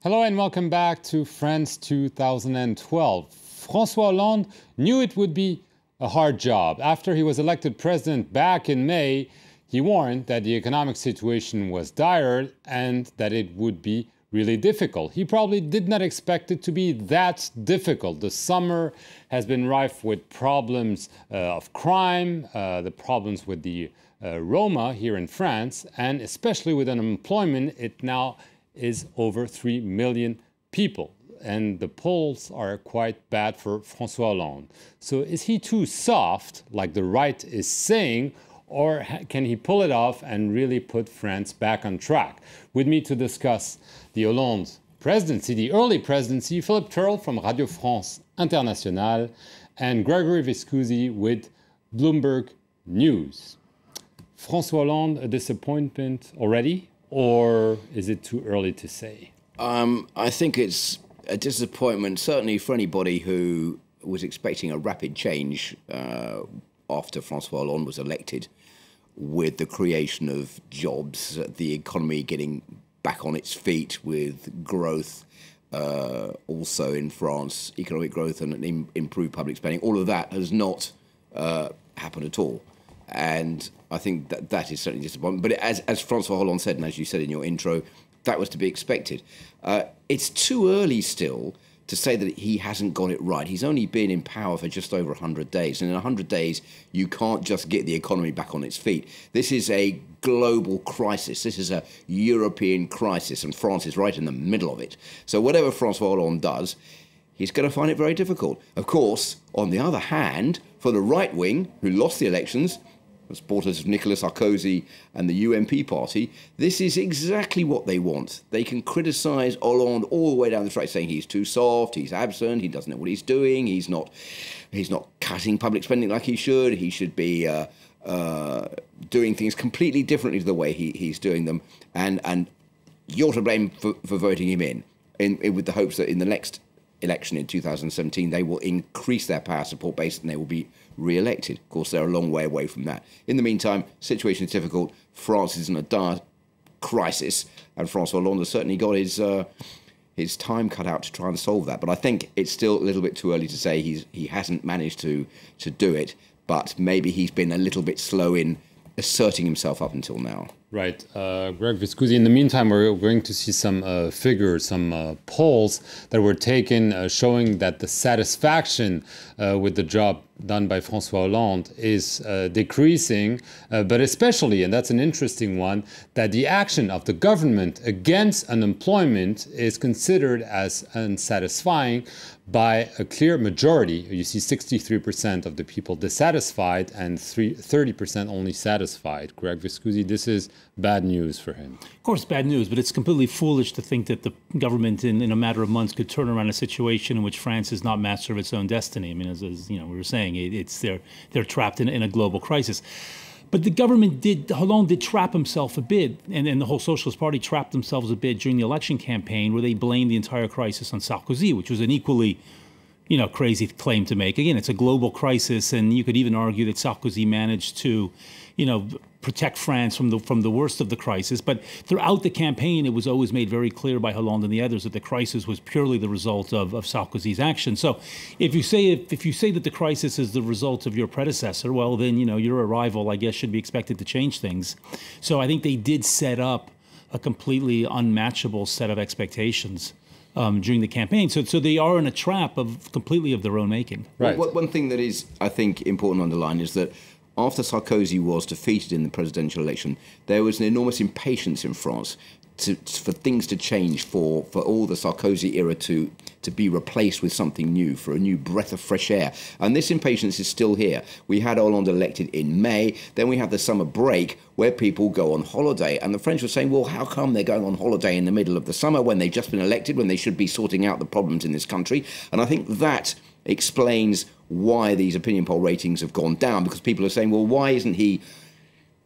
Hello and welcome back to France 2012. François Hollande knew it would be a hard job. After he was elected president back in May, he warned that the economic situation was dire and that it would be really difficult. He probably did not expect it to be that difficult. The summer has been rife with problems of crime, the problems with the Roma here in France, and especially with unemployment, it now is over 3 million people. And the polls are quite bad for François Hollande. So is he too soft, like the right is saying, or can he pull it off and really put France back on track? With me to discuss the Hollande presidency, the early presidency, Philippe Turle from Radio France Internationale and Gregory Viscusi with Bloomberg News. François Hollande, a disappointment already, or is it too early to say? I think it's a disappointment, certainly for anybody who was expecting a rapid change after François Hollande was elected, with the creation of jobs, the economy getting back on its feet with growth, also in France, economic growth and improved public spending. All of that has not happened at all. And I think that is certainly disappointing. But as François Hollande said, and as you said in your intro, that was to be expected. It's too early still to say that he hasn't got it right. He's only been in power for just over 100 days. And in 100 days, you can't just get the economy back on its feet. This is a global crisis. This is a European crisis, and France is right in the middle of it. So whatever François Hollande does, he's going to find it very difficult. Of course, on the other hand, for the right wing, who lost the elections, the supporters of Nicolas Sarkozy and the UMP party, this is exactly what they want. They can criticise Hollande all the way down the track, saying he's too soft, he's absent, he doesn't know what he's doing, he's not cutting public spending like he should be doing things completely differently to the way he's doing them, and you're to blame for voting him in with the hopes that in the next election in 2017 they will increase their power support base and they will be re-elected. Of course, they're a long way away from that. In the meantime, situation is difficult. France is in a dire crisis, and François Hollande has certainly got his time cut out to try and solve that. But I think it's still a little bit too early to say he hasn't managed to do it, but maybe he's been a little bit slow in asserting himself up until now. Right. Greg Viscusi, in the meantime, we're going to see some figures, some polls that were taken showing that the satisfaction with the job done by François Hollande is decreasing, but especially, and that's an interesting one, that the action of the government against unemployment is considered as unsatisfying by a clear majority. You see 63% of the people dissatisfied and 30% only satisfied. Greg Viscusi, this is bad news for him. Of course, bad news, but it's completely foolish to think that the government in a matter of months could turn around a situation in which France is not master of its own destiny. I mean, as you know, we were saying, they're trapped in a global crisis. But the government Hollande did trap himself a bit, and the whole Socialist Party trapped themselves a bit during the election campaign, where they blamed the entire crisis on Sarkozy, which was an equally, crazy claim to make. Again, it's a global crisis, and you could even argue that Sarkozy managed to, protect France from the worst of the crisis. But throughout the campaign, it was always made very clear by Hollande and the others that the crisis was purely the result of Sarkozy's action. So if you say that the crisis is the result of your predecessor, well, then, your arrival, I guess, should be expected to change things. So I think they did set up a completely unmatchable set of expectations during the campaign. So they are in a trap completely of their own making. Right. One thing that is, I think, important to underline is that after Sarkozy was defeated in the presidential election, there was an enormous impatience in France for things to change, for all the Sarkozy era to be replaced with something new, for a new breath of fresh air. And this impatience is still here. We had Hollande elected in May, then we have the summer break where people go on holiday. And the French were saying, well, how come they're going on holiday in the middle of the summer when they've just been elected, when they should be sorting out the problems in this country? And I think that explains why these opinion poll ratings have gone down, because people are saying, well, why isn't he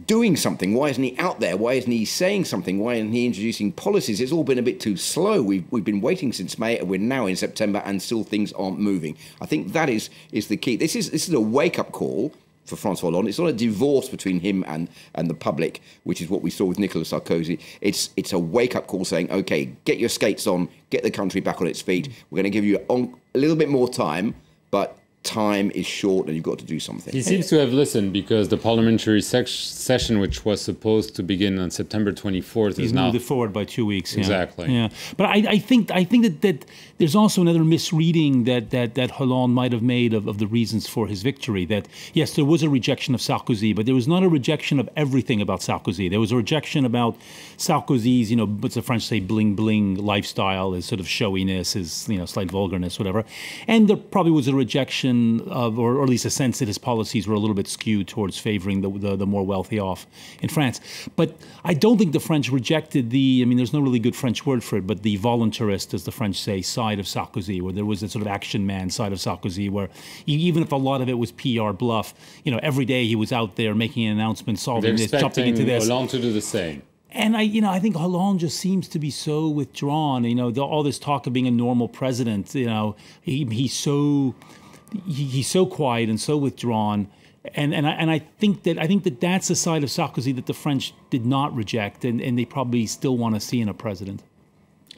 doing something? Why isn't he out there? Why isn't he saying something? Why isn't he introducing policies? It's all been a bit too slow. We've been waiting since May. We're now in September and still things aren't moving. I think that is the key. This is a wake-up call for Francois Hollande. It's not a divorce between him and the public, which is what we saw with Nicolas Sarkozy. It's a wake-up call saying, OK, get your skates on, get the country back on its feet. We're going to give you a little bit more time, but time is short and you've got to do something. He seems to have listened, because the parliamentary session, which was supposed to begin on September 24th, He's moved it forward by 2 weeks. Yeah. Exactly. Yeah, but I think that there's also another misreading that Hollande might have made of the reasons for his victory. That yes, there was a rejection of Sarkozy, but there was not a rejection of everything about Sarkozy. There was a rejection about Sarkozy's, what's the French say, bling bling lifestyle, his sort of showiness, his slight vulgarness, whatever. And there probably was a rejection of, or at least a sense that his policies were a little bit skewed towards favoring the more wealthy off in France. But I don't think the French rejected there's no really good French word for it, but the voluntarist, as the French say, side of Sarkozy, where there was a sort of action man side of Sarkozy, where even if a lot of it was PR bluff, every day he was out there making an announcement, solving this, jumping into this. Hollande to do the same. And I think Hollande just seems to be so withdrawn. All this talk of being a normal president, he's so quiet and so withdrawn, and I think that that's a side of Sarkozy that the French did not reject, and they probably still want to see in a president.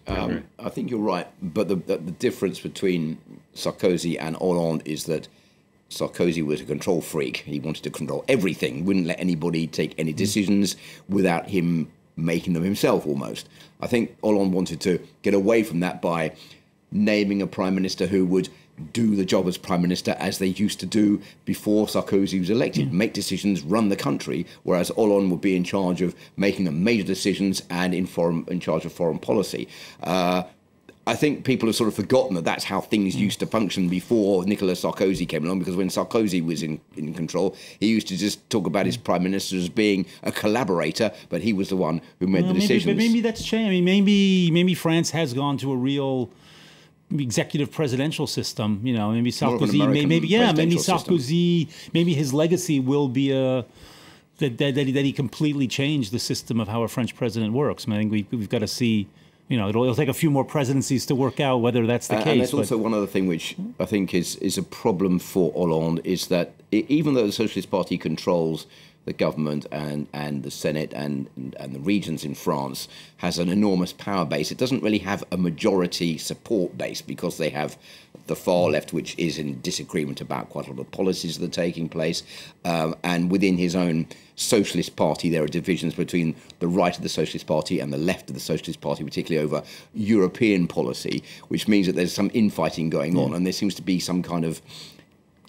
I think you're right, but the difference between Sarkozy and Hollande is that Sarkozy was a control freak. He wanted to control everything, wouldn't let anybody take any decisions without him making them himself almost. I think Hollande wanted to get away from that by naming a prime minister who would do the job as prime minister as they used to do before Sarkozy was elected, make decisions, run the country, whereas Hollande would be in charge of making the major decisions and in charge of foreign policy. I think people have sort of forgotten that that's how things used to function before Nicolas Sarkozy came along, because when Sarkozy was in control, he used to just talk about his prime minister as being a collaborator, but he was the one who made the decisions. Maybe that's changed. Maybe France has gone to a real executive presidential system. Maybe Sarkozy, maybe Sarkozy, maybe his legacy will be that he completely changed the system of how a French president works. I think we've got to see. It'll take a few more presidencies to work out whether that's the case. And there's also one other thing which I think is a problem for Hollande, is that even though the Socialist Party controls the government and the Senate and the regions in France, has an enormous power base, it doesn't really have a majority support base, because they have the far left, which is in disagreement about quite a lot of policies that are taking place. And within his own Socialist Party, there are divisions between the right of the Socialist Party and the left of the Socialist Party, particularly over European policy, which means that there's some infighting going on, and there seems to be some kind of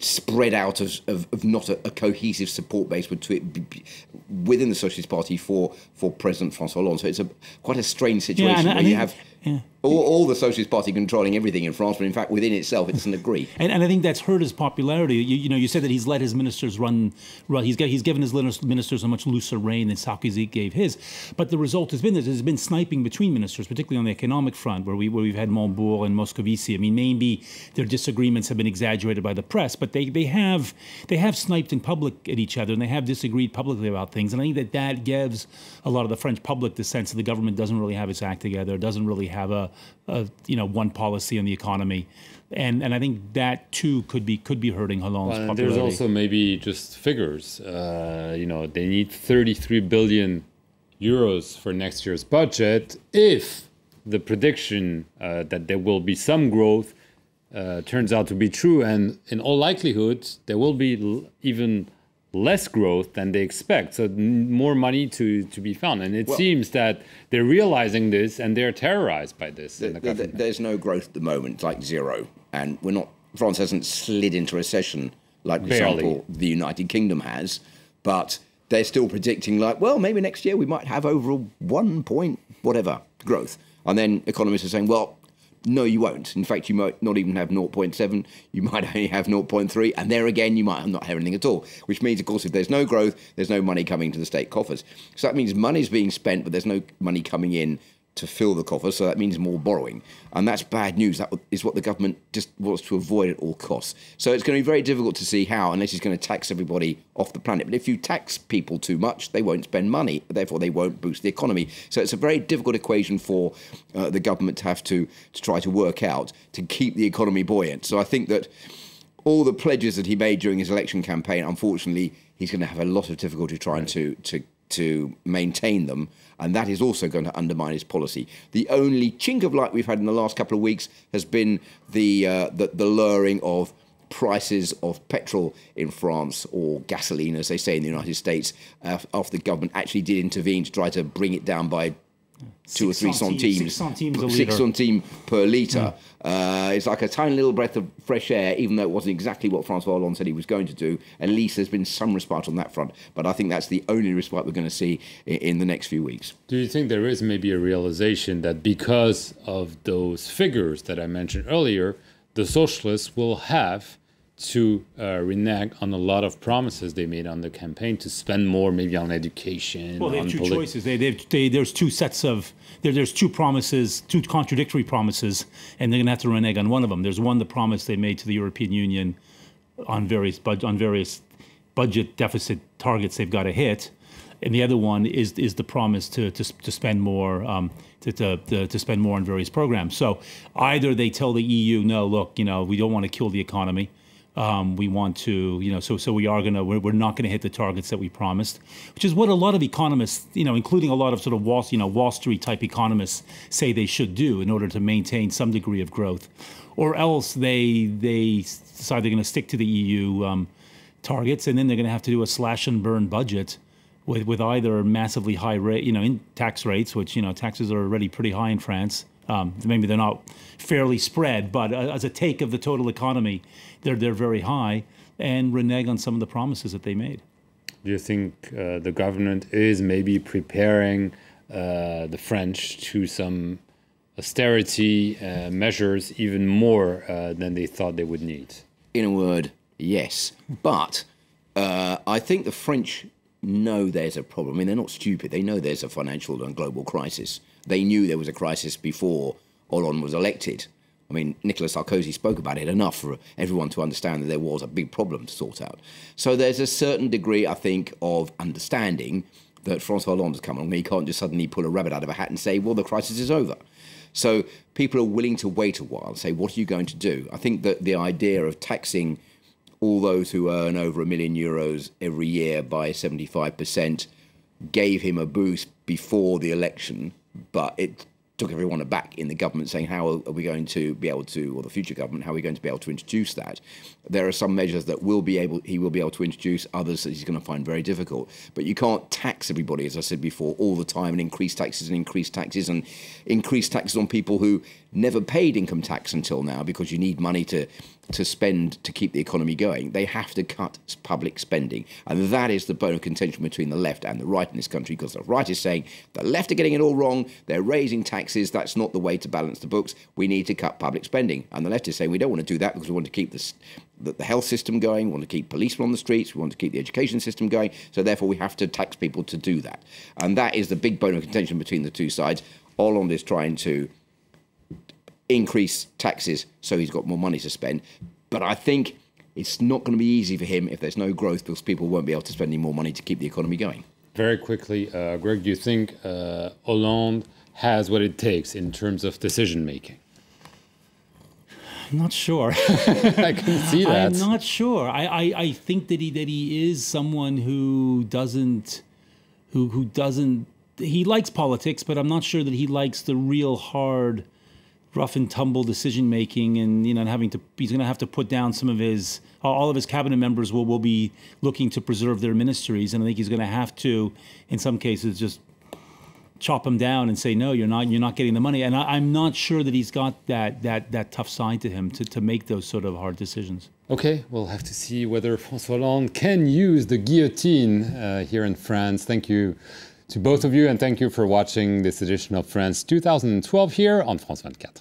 spread out of not a cohesive support base within the Socialist Party for President Francois Hollande. So it's quite a strange situation where you have all the Socialist Party controlling everything in France, but in fact within itself it doesn't agree. And I think that's hurt his popularity. You said that he's let his ministers run. He's given his ministers a much looser rein than Sarkozy gave his. But the result has been that there's been sniping between ministers, particularly on the economic front, where we've had Montebourg and Moscovici. Maybe their disagreements have been exaggerated by the press, but they have sniped in public at each other, and they have disagreed publicly about things. And I think that gives a lot of the French public the sense that the government doesn't really have its act together, doesn't really have a one policy on the economy, and I think that too could be hurting Hollande's popularity. There's also maybe just figures. They need 33 billion euros for next year's budget. If the prediction that there will be some growth turns out to be true, and in all likelihood there will be even less growth than they expect, so more money to be found. And it seems that they're realizing this, and they're terrorized by this. There's no growth at the moment, it's like zero, and France hasn't slid into recession like, for example, the United Kingdom has, but they're still predicting maybe next year we might have overall 1 point whatever growth, and then economists are saying, no, you won't. In fact, you might not even have 0.7. You might only have 0.3. And there again, you might not have anything at all. Which means, of course, if there's no growth, there's no money coming to the state coffers. So that means money's being spent, but there's no money coming in to fill the coffers. So that means more borrowing. And that's bad news. That is what the government just wants to avoid at all costs. So it's going to be very difficult to see how, unless he's going to tax everybody off the planet. But if you tax people too much, they won't spend money. Therefore, they won't boost the economy. So it's a very difficult equation for the government to have to try to work out to keep the economy buoyant. So I think that all the pledges that he made during his election campaign, unfortunately, he's going to have a lot of difficulty trying to maintain them, and that is also going to undermine his policy. The only chink of light we've had in the last couple of weeks has been the lowering of prices of petrol in France, or gasoline, as they say in the United States, after the government actually did intervene to try to bring it down by 2 or 3 centimes, 6 centimes per litre. It's like a tiny little breath of fresh air, even though it wasn't exactly what Francois Hollande said he was going to do. At least there's been some respite on that front. But I think that's the only respite we're going to see in the next few weeks. Do you think there is maybe a realization that because of those figures that I mentioned earlier, the socialists will have to renege on a lot of promises they made on the campaign to spend more, maybe on education? Well, they have two choices. There's two sets of there's two promises, two contradictory promises, and they're going to have to renege on one of them. There's one, the promise they made to the European Union on various budget deficit targets they've got to hit, and the other one is the promise to spend more. To spend more on various programs. So either they tell the EU, no, look, we don't want to kill the economy. We want to, so we're not going to hit the targets that we promised, which is what a lot of economists, including a lot of sort of Wall Street type economists say they should do in order to maintain some degree of growth, or else they decide they're going to stick to the EU targets, and then they're going to have to do a slash and burn budget with either massively high rate, in tax rates, which taxes are already pretty high in France. Maybe they're not fairly spread, but as a take of the total economy, they're very high, and renege on some of the promises that they made. Do you think the government is maybe preparing the French to some austerity measures even more than they thought they would need? In a word, yes. But I think the French know there's a problem. I mean, they're not stupid. They know there's a financial and global crisis. They knew there was a crisis before Hollande was elected. I mean, Nicolas Sarkozy spoke about it enough for everyone to understand that there was a big problem to sort out. So there's a certain degree, I think, of understanding that Francois Hollande has come along. He can't just suddenly pull a rabbit out of a hat and say, well, the crisis is over. So people are willing to wait a while and say, what are you going to do? I think that the idea of taxing all those who earn over €1 million every year by 75% gave him a boost before the election, but it took everyone aback in the government, saying, how are we going to be able to, or the future government, how are we going to be able to introduce that? There are some measures that he will be able to introduce, others that he's going to find very difficult. But you can't tax everybody, as I said before, all the time, and increase taxes on people who never paid income tax until now, because you need money to spend to keep the economy going. They have to cut public spending. And that is the bone of contention between the left and the right in this country, because the right is saying the left are getting it all wrong, they're raising taxes, that's not the way to balance the books, we need to cut public spending. And the left is saying we don't want to do that because we want to keep the health system going, we want to keep policemen on the streets, we want to keep the education system going, so therefore we have to tax people to do that. And that is the big bone of contention between the two sides. Hollande is trying to increase taxes so he's got more money to spend. But I think it's not going to be easy for him if there's no growth, because people won't be able to spend any more money to keep the economy going. Very quickly, Greg, do you think Hollande has what it takes in terms of decision making? I'm not sure. I can see that. I'm not sure. I think that he is someone who doesn't he likes politics, but I'm not sure that he likes the real hard, rough and tumble decision making, and he's going to have to put down some of all of his cabinet members will be looking to preserve their ministries, and I think he's going to have to, in some cases, just chop them down and say, no, you're not getting the money. And I'm not sure that he's got that tough side to him to make those sort of hard decisions. Okay, we'll have to see whether François Hollande can use the guillotine here in France. Thank you to both of you, and thank you for watching this edition of France 2012 here on France 24.